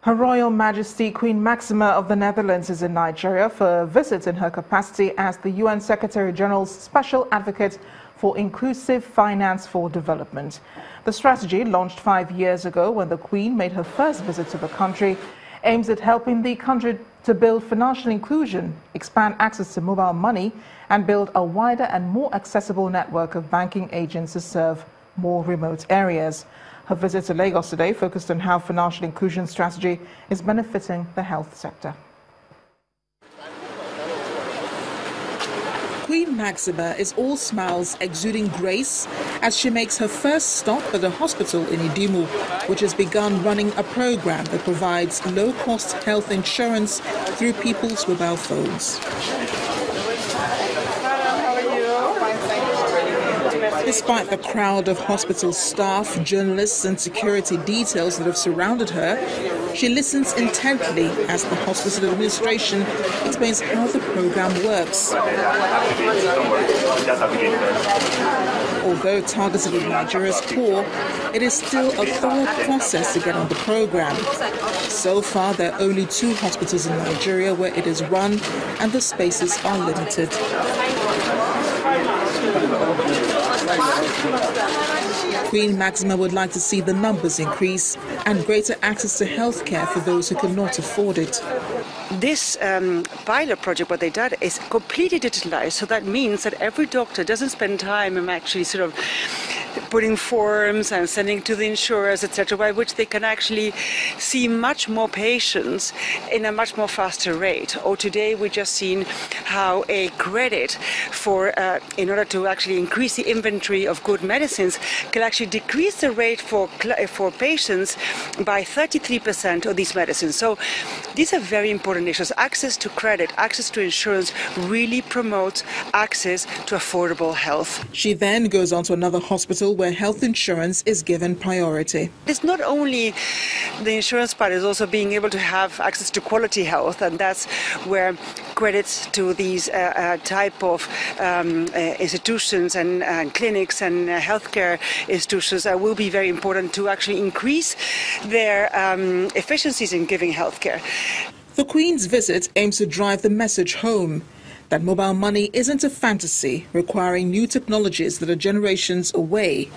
Her Royal Majesty Queen Maxima of the Netherlands is in Nigeria for a visit in her capacity as the UN Secretary-General's Special Advocate for Inclusive Finance for Development. The strategy, launched 5 years ago when the Queen made her first visit to the country, aims at helping the country to build financial inclusion, expand access to mobile money, and build a wider and more accessible network of banking agents to serve more remote areas. Her visit to Lagos today focused on how financial inclusion strategy is benefiting the health sector. Queen Maxima is all smiles, exuding grace as she makes her first stop at a hospital in Idimu, which has begun running a program that provides low-cost health insurance through people's mobile phones. Despite the crowd of hospital staff, journalists and security details that have surrounded her, she listens intently as the hospital administration explains how the program works. Although targeted at Nigeria's poor, it is still a thorough process to get on the program. So far, there are only 2 hospitals in Nigeria where it is run, and the spaces are limited. Queen Maxima would like to see the numbers increase and greater access to healthcare for those who cannot afford it. This pilot project, what they did, is completely digitalized. So that means that every doctor doesn't spend time actually sort of putting forms and sending to the insurers, etc., by which they can actually see much more patients in a much more faster rate. Or today we just seen how a credit for in order to actually increase the inventory of good medicines can actually decrease the rate for patients by 33% of these medicines. So these are very important issues. Access to credit, access to insurance really promotes access to affordable health. She then goes on to another hospital where health insurance is given priority. It's not only the insurance part, it's also being able to have access to quality health, and that's where credits to these type of institutions and clinics and healthcare institutions will be very important to actually increase their efficiencies in giving healthcare. The Queen's visit aims to drive the message home that mobile money isn't a fantasy requiring new technologies that are generations away.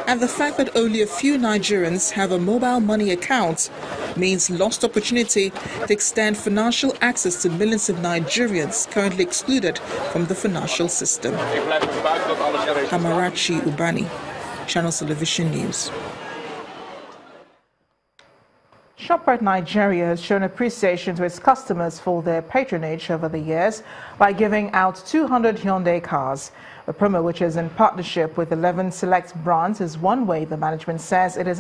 And the fact that only a few Nigerians have a mobile money account means lost opportunity to extend financial access to millions of Nigerians currently excluded from the financial system. Amarachi Ubani, Channels Television News. ShopRite Nigeria has shown appreciation to its customers for their patronage over the years by giving out 200 Hyundai cars. The promo, which is in partnership with 11 select brands, is one way the management says it is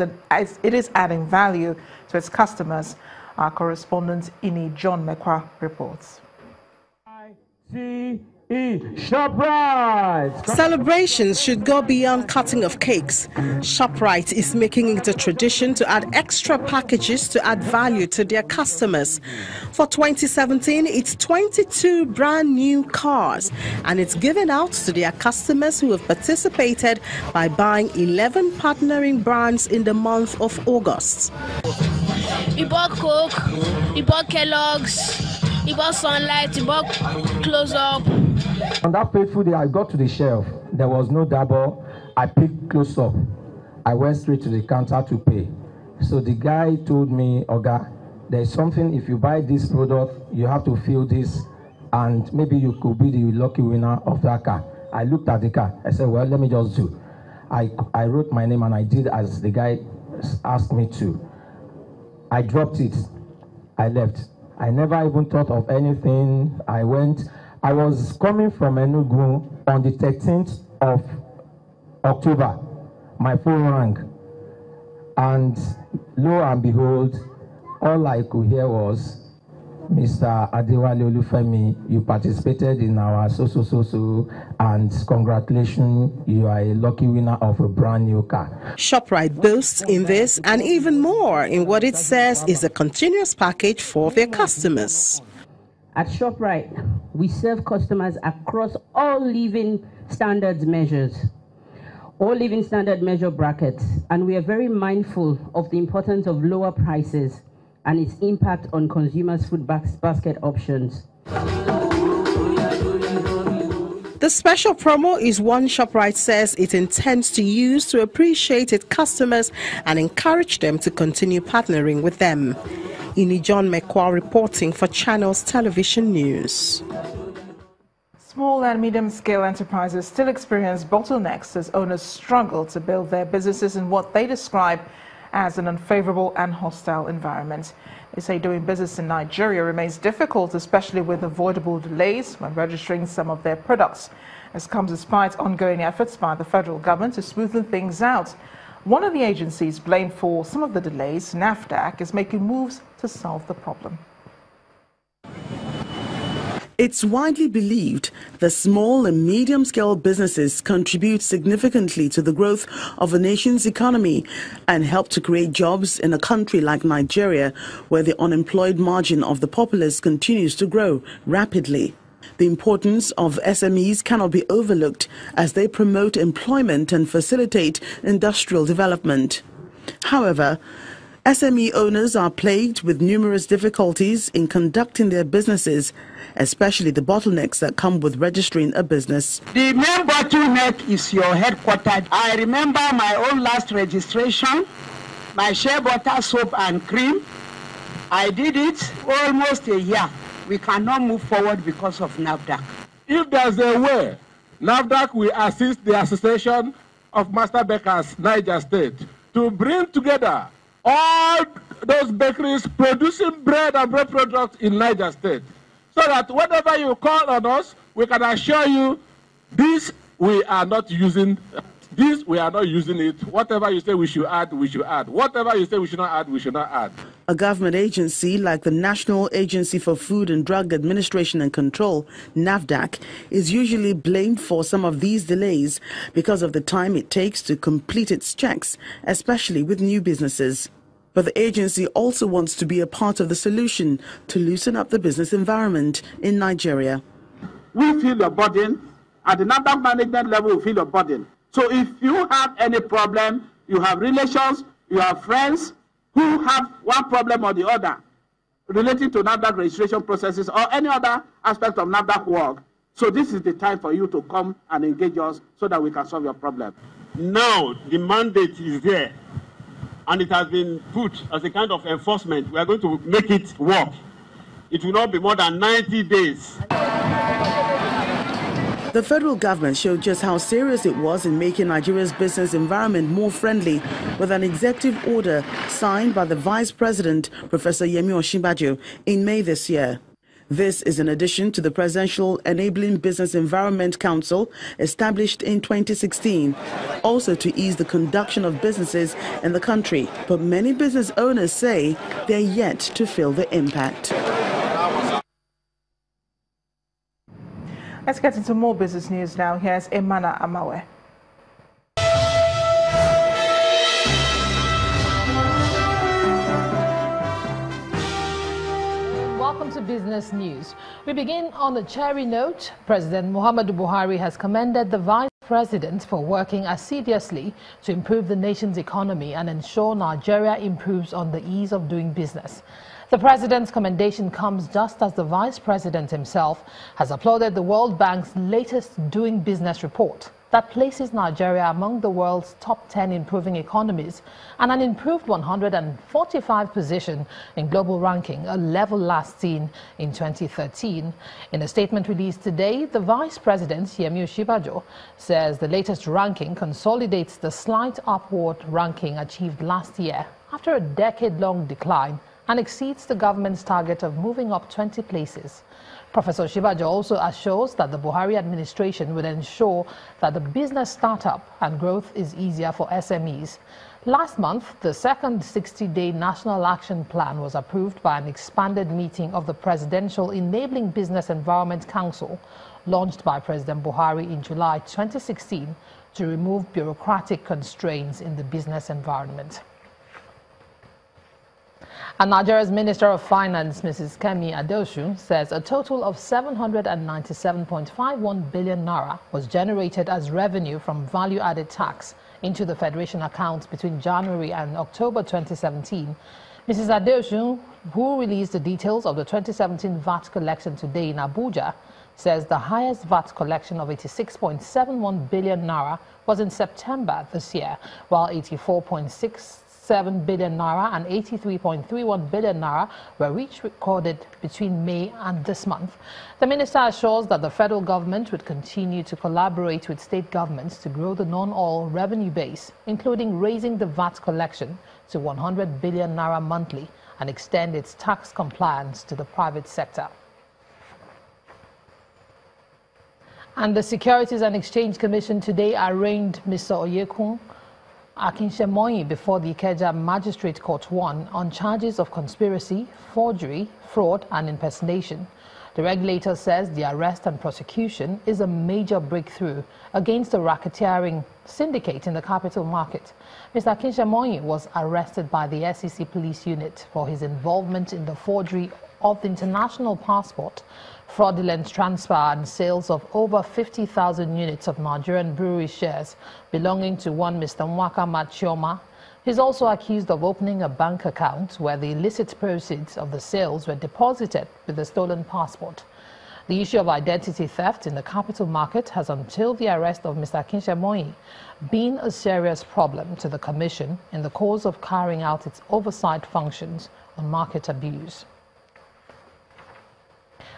adding value to its customers. Our correspondent Ini John Mekwa reports. ShopRite! Celebrations should go beyond cutting of cakes. ShopRite is making it a tradition to add extra packages to add value to their customers. For 2017, it's 22 brand new cars, and it's given out to their customers who have participated by buying 11 partnering brands in the month of August. We bought Coke, we bought Kellogg's, we bought Sunlight, we bought Close Up. On that fateful day, I got to the shelf. There was no double. I picked Close Up. I went straight to the counter to pay. So the guy told me, Oga, there's something, if you buy this product, you have to fill this, and maybe you could be the lucky winner of that car. I looked at the car. I said, well, let me just do. I wrote my name and I did as the guy asked me to. I dropped it. I left. I never even thought of anything. I was coming from Enugu on the 13th of October. My phone rang. And lo and behold, all I could hear was, Mr. Adewale Olufemi, you participated in our so, and congratulations, you are a lucky winner of a brand new car. ShopRite boasts in this and even more in what it says is a continuous package for their customers. At ShopRite, we serve customers across all living standards measures, all living standard measure brackets, and we are very mindful of the importance of lower prices and its impact on consumers' food basket options. The special promo is one ShopRite says it intends to use to appreciate its customers and encourage them to continue partnering with them. Ini John Mekwa reporting for Channels Television News. Small and medium-scale enterprises still experience bottlenecks as owners struggle to build their businesses in what they describe as an unfavorable and hostile environment. They say doing business in Nigeria remains difficult, especially with avoidable delays when registering some of their products. This comes despite ongoing efforts by the federal government to smoothen things out. One of the agencies blamed for some of the delays, NAFDAC, is making moves to solve the problem. It's widely believed that small and medium-scale businesses contribute significantly to the growth of a nation's economy and help to create jobs in a country like Nigeria, where the unemployed margin of the populace continues to grow rapidly. The importance of SMEs cannot be overlooked as they promote employment and facilitate industrial development. However, SME owners are plagued with numerous difficulties in conducting their businesses, especially the bottlenecks that come with registering a business. The main bottleneck is your headquarters. I remember my own last registration, my shea butter, soap and cream. I did it almost a year. We cannot move forward because of NAFDAC. If there's a way, NAFDAC will assist the Association of Master Bakers, Niger State, to bring together all those bakeries producing bread and bread products in Niger State, so that whenever you call on us, we can assure you this we are not using. This we are not using it. Whatever you say we should add, we should add. Whatever you say we should not add, we should not add. A government agency like the National Agency for Food and Drug Administration and Control, NAFDAC, is usually blamed for some of these delays because of the time it takes to complete its checks, especially with new businesses. But the agency also wants to be a part of the solution to loosen up the business environment in Nigeria. We feel your burden. At the NAFDAC management level, we feel your burden. So if you have any problem, you have relations, you have friends who have one problem or the other relating to NAFDAC registration processes or any other aspect of NAFDAC work. So this is the time for you to come and engage us so that we can solve your problem. Now the mandate is there and it has been put as a kind of enforcement. We are going to make it work. It will not be more than 90 days. The federal government showed just how serious it was in making Nigeria's business environment more friendly with an executive order signed by the Vice President, Professor Yemi Osinbajo, in May this year. This is in addition to the Presidential Enabling Business Environment Council established in 2016, also to ease the conduction of businesses in the country. But many business owners say they're yet to feel the impact. Let's get into more business news now. Here's Emana Amawe. Welcome to Business News. We begin on a cheery note. President Muhammadu Buhari has commended the Vice President for working assiduously to improve the nation's economy and ensure Nigeria improves on the ease of doing business. The President's commendation comes just as the Vice President himself has applauded the World Bank's latest Doing Business report that places Nigeria among the world's top 10 improving economies and an improved 145 position in global ranking, a level last seen in 2013. In a statement released today, the Vice President, Yemi Osinbajo, says the latest ranking consolidates the slight upward ranking achieved last year after a decade-long decline and exceeds the government's target of moving up 20 places. Professor Osinbajo also assures that the Buhari administration will ensure that the business startup and growth is easier for SMEs. Last month, the second 60-day National Action Plan was approved by an expanded meeting of the Presidential Enabling Business Environment Council, launched by President Buhari in July 2016 to remove bureaucratic constraints in the business environment. And Nigeria's Minister of Finance, Mrs. Kemi Adeosun, says a total of 797.51 billion naira was generated as revenue from value-added tax into the Federation accounts between January and October 2017. Mrs. Mrs. Adeosun, who released the details of the 2017 VAT collection today in Abuja, says the highest VAT collection of 86.71 billion naira was in September this year, while 84.67 billion naira and 83.31 billion naira were each recorded between May and this month. The minister assures that the federal government would continue to collaborate with state governments to grow the non-oil revenue base, including raising the VAT collection to 100 billion naira monthly and extend its tax compliance to the private sector. And the Securities and Exchange Commission today arraigned Mr. Oyekun Akinshemoyi before the Ikeja Magistrate Court 1 on charges of conspiracy, forgery, fraud and impersonation. The regulator says the arrest and prosecution is a major breakthrough against the racketeering syndicate in the capital market. Mr. Akinshemoyi was arrested by the SEC police unit for his involvement in the forgery of the international passport, fraudulent transfer and sales of over 50,000 units of Nigerian brewery shares belonging to one Mr. Nwaka Machioma. He's also accused of opening a bank account where the illicit proceeds of the sales were deposited with the stolen passport. The issue of identity theft in the capital market has, until the arrest of Mr. Akinshemoyi, been a serious problem to the Commission in the course of carrying out its oversight functions on market abuse.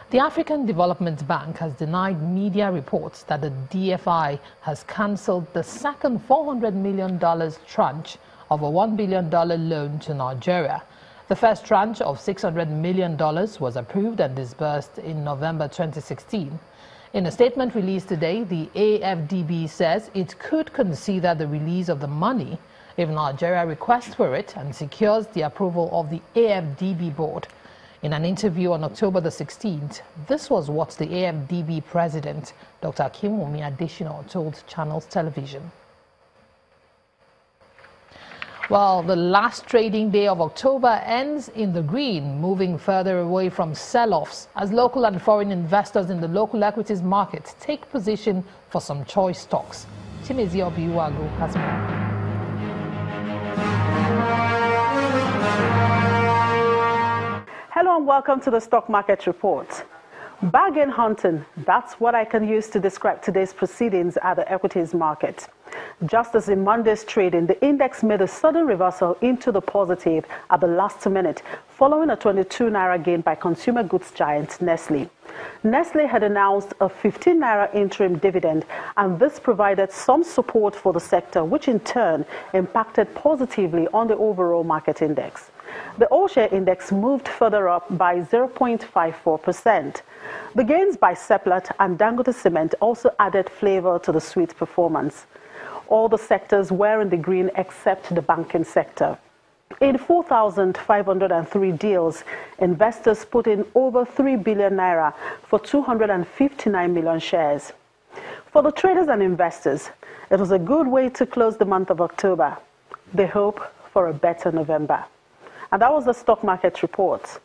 The African Development Bank has denied media reports that the DFI has cancelled the second $400 million tranche of a $1 billion loan to Nigeria. The first tranche of $600 million was approved and disbursed in November 2016. In a statement released today, the AFDB says it could consider the release of the money if Nigeria requests for it and secures the approval of the AFDB board. In an interview on October the 16th, this was what the AFDB president, Dr. Akinwumi Adesina, told Channels Television. Well, the last trading day of October ends in the green, moving further away from sell-offs as local and foreign investors in the local equities market take position for some choice stocks. Chimezi Obiuwago has more. Hello and welcome to the Stock Market Report. Bargain hunting, that's what I can use to describe today's proceedings at the equities market. Just as in Monday's trading, the index made a sudden reversal into the positive at the last minute, following a 22 naira gain by consumer goods giant Nestle. Nestle had announced a 15 naira interim dividend, and this provided some support for the sector, which in turn impacted positively on the overall market index. The all-share index moved further up by 0.54%. The gains by Seplat and Dangote Cement also added flavor to the sweet performance. All the sectors were in the green except the banking sector. In 4,503 deals, investors put in over 3 billion naira for 259 million shares. For the traders and investors, it was a good way to close the month of October. They hope for a better November. And that was the Stock Market Report.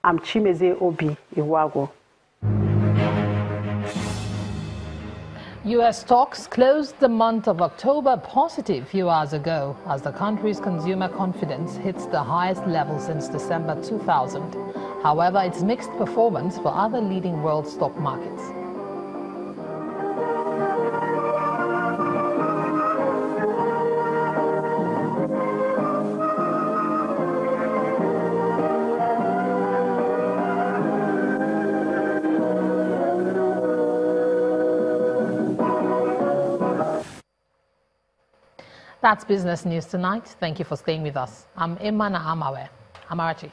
I'm Chimeze Obi Iwago. U.S. stocks closed the month of October positive a few hours ago as the country's consumer confidence hits the highest level since December 2000. However, it's mixed performance for other leading world stock markets. That's business news tonight. Thank you for staying with us. I'm Imana Amawe. Amarachi.